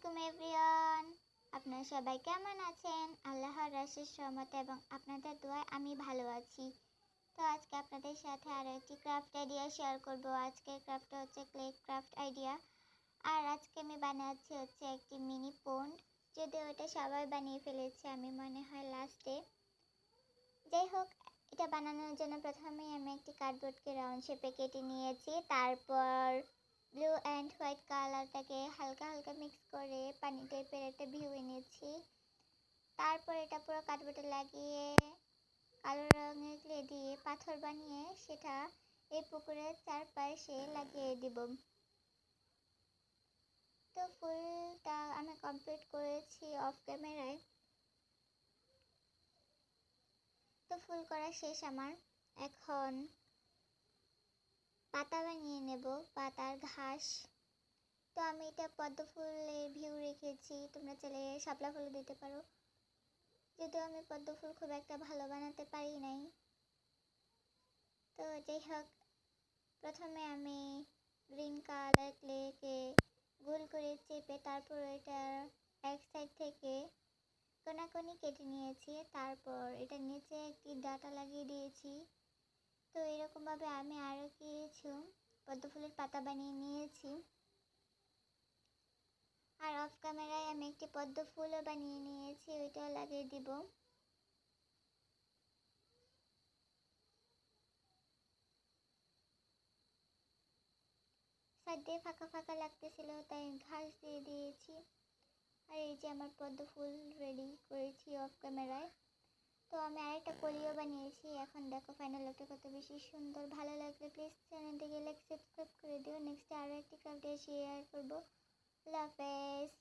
আলাইকুম এভরিওয়ান, আপনারা সবাই কেমন আছেন? আল্লাহর অশেষ রহমতে এবং আপনাদের দোয়ায় আমি ভালো আছি। তো আজকে আপনাদের সাথে আরও একটি ক্রাফট আইডিয়া শেয়ার করব। আজকের ক্রাফটটা হচ্ছে ক্লে ক্রাফট আইডিয়া। আর আজকে আমি বানাচ্ছি একটি মিনি পন্ড। যদিও এটা সবাই বানিয়ে ফেলেছে, আমি মনে হয় লাস্টে। যাই হোক, এটা বানানোর জন্য প্রথমেই আমি একটি কার্ডবোর্ডকে রাউন্ড শেপে কেটে নিয়েছি। তারপর ব্লু অ্যান্ড হোয়াইট কালারটাকে হালকা হালকা মিক্স করে পানি টাইপের একটা ভিউ এনেছি। তারপর এটা পুরো কার্ডবোর্ডে লাগিয়ে কালো রঙের ক্লে দিয়ে পাথর বানিয়ে সেটা এই পুকুরের চারপাশে লাগিয়ে দিব। তো ফুলটা আমি কমপ্লিট করেছি অফ ক্যামেরায়। তো ফুল করা শেষ আমার। এখন পাতা বানিয়ে নেব, পাতার ঘাস। তো আমি এটা পদ্ম ফুলের ভিউ রেখেছি, তোমরা চাইলে শাপলা ফুল দিতে পারো। যদিও আমি পদ্ম ফুল খুব একটা ভালো বানাতে পারি নাই। তো যাই হোক, প্রথমে আমি গ্রিন কালার ক্লেকে গোল করে চেপে তারপর এটার এক সাইড থেকে কোনাকুনি কেটে নিয়েছি। তারপর এটা নিচে একটি ডাটা লাগিয়ে দিয়েছি। তো এরকমভাবে আমি আরও কিছু পদ্ম ফুলের পাতা বানিয়ে নিয়েছি। আর অফ ক্যামেরায় আমি একটি পদ্ম ফুলও বানিয়ে নিয়েছি, ওইটাও লাগিয়ে দিব। সাইড দিয়ে ফাঁকা ফাঁকা লাগতেছিল, তাই ঘাস দিয়ে দিয়েছি। আর এই যে আমার পদ্ম ফুল রেডি করেছি অফ ক্যামেরায়। তো আমি আরেকটা কলিও বানিয়েছি। এখন দেখো ফাইনাল লুকটা কত বেশি সুন্দর। ভালো লাগলে প্লিজ চ্যানেলটিকে লাইক সাবস্ক্রাইব করে দিও। নেক্সট আরও একটি ক্রাফট শেয়ার করবো। আল্লাহ হাফেজ।